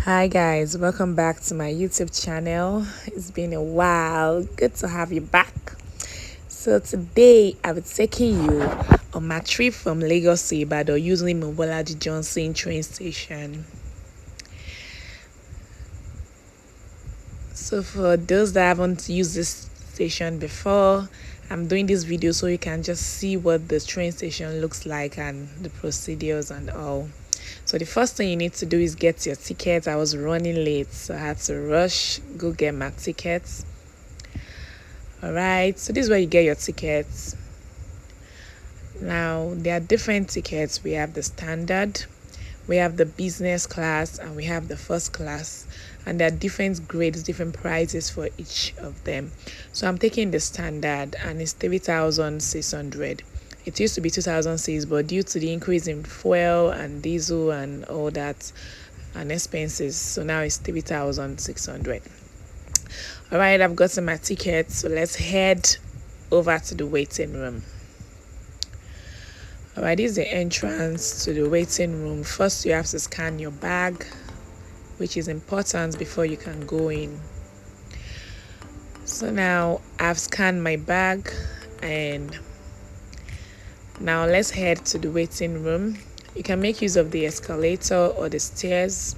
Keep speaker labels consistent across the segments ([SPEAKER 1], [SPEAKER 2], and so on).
[SPEAKER 1] Hi guys, welcome back to my YouTube channel. It's been a while. Good to have you back. So today I'll be taking you on my trip from Lagos to Ibadan using Mobolaji Johnson train station. So for those that haven't used this station before, I'm doing this video so you can just see what the train station looks like and the procedures and all. So the first thing you need to do is get your ticket. I was running late, so I had to rush, go get my tickets. Alright, so this is where you get your tickets. Now, there are different tickets. We have the standard, we have the business class, and we have the first class. And there are different grades, different prices for each of them. So I'm taking the standard, and it's 3,600. It used to be 2006, but due to the increase in fuel and diesel and all that and expenses, so now it's 3,600. All right, I've gotten my ticket, so let's head over to the waiting room. All right, this is the entrance to the waiting room. First, you have to scan your bag, which is important before you can go in. So now I've scanned my bag, and now let's head to the waiting room. You can make use of the escalator or the stairs.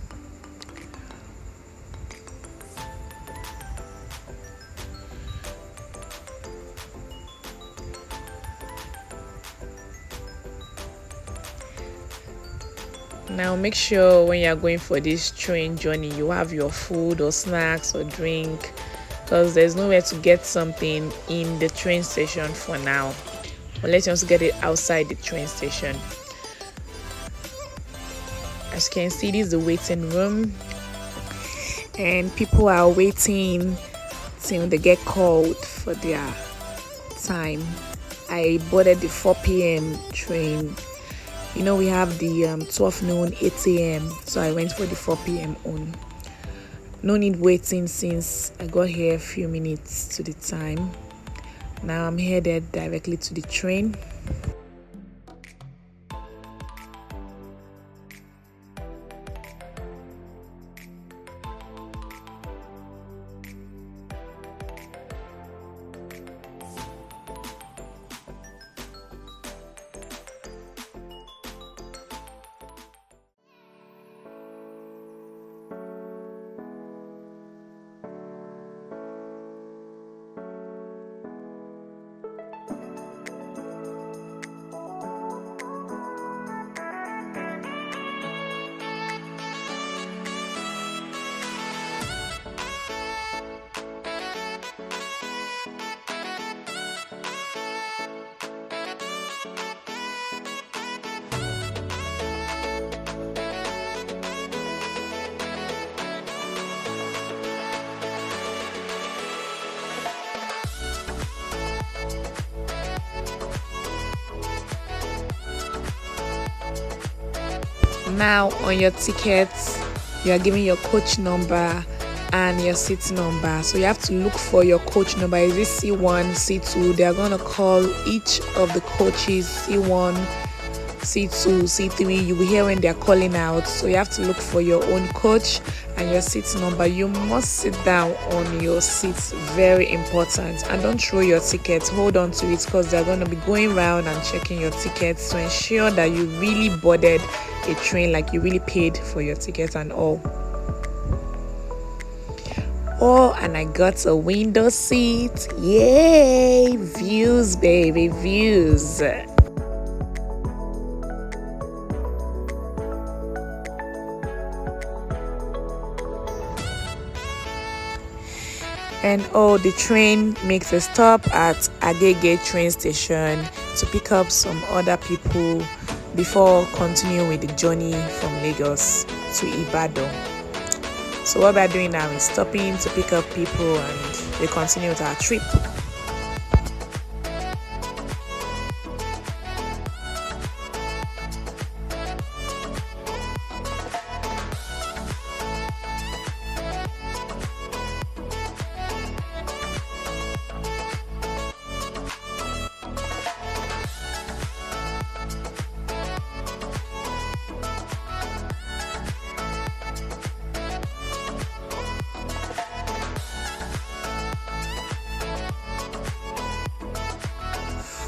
[SPEAKER 1] Now make sure when you are going for this train journey, you have your food or snacks or drink, because there's nowhere to get something in the train station for now, unless you want to get it outside the train station. As you can see, this is the waiting room, and people are waiting till they get called for their time. I boarded the 4 p.m. train. You know, we have the 12 noon, 8 a.m. So I went for the 4 p.m. on. No need waiting since I got here a few minutes to the time. Now I'm headed directly to the train. Now on your tickets, you are given your coach number and your seat number. So you have to look for your coach number. Is it C1, C2? They are going to call each of the coaches C1, C2, C3. You will hear when they are calling out. So you have to look for your own coach and your seat number. You must sit down on your seats. Very important. And don't throw your tickets. Hold on to it, because they're going to be going around and checking your tickets to ensure that you really boarded a train, like you really paid for your ticket and all. Oh, and I got a window seat. Yay! Views, baby, views. And oh, the train makes a stop at Agege train station to pick up some other people before continuing with the journey from Lagos to Ibadan. So what we're doing now is stopping to pick up people, and we continue with our trip.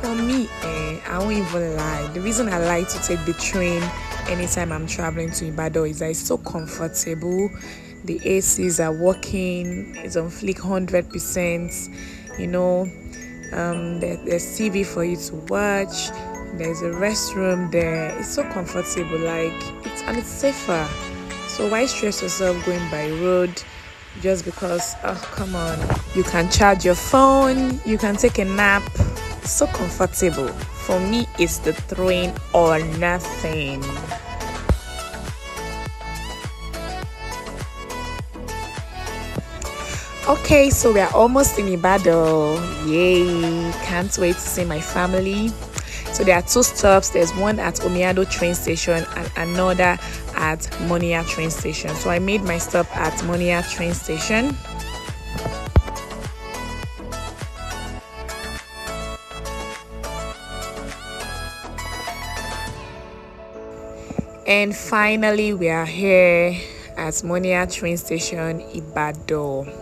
[SPEAKER 1] For me, I won't even lie. The reason I like to take the train anytime I'm traveling to Ibadan is that it's so comfortable. The ACs are working, it's on flick 100%. You know, there's TV for you to watch. There's a restroom there. It's so comfortable, like it's safer. So why stress yourself going by road just because? Oh, come on! You can charge your phone. You can take a nap. It's so comfortable. For me, it's the train or nothing. Okay, so we are almost in Ibadan. Yay! Can't wait to see my family. So there are 2 stops. There's one at Omiado train station and another at Monia train station. So I made my stop at Monia train station. And finally, we are here at Monia train station, Ibadan.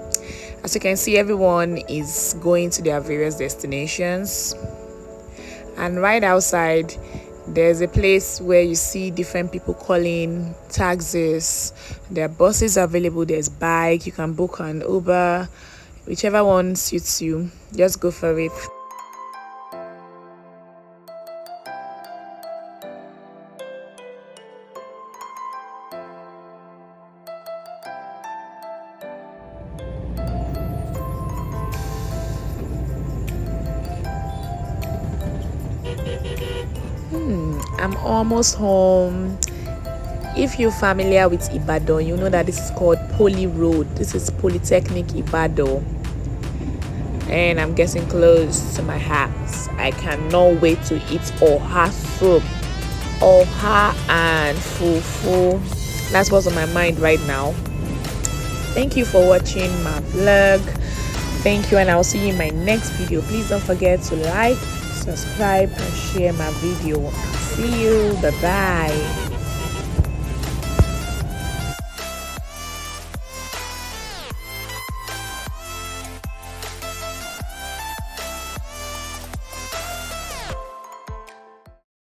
[SPEAKER 1] As you can see, everyone is going to their various destinations. And right outside, there's a place where you see different people calling taxis. There are buses available, there's bike, you can book an Uber. Whichever one suits you, just go for it. I'm almost home. If you're familiar with Ibadan, you know that this is called Poly Road. This is Polytechnic Ibadan. And I'm getting close to my house. I cannot wait to eat oha soup. Oha and fufu. That's what's on my mind right now. Thank you for watching my vlog. Thank you, and I'll see you in my next video. Please don't forget to like, subscribe, and share my video. See you. Bye bye.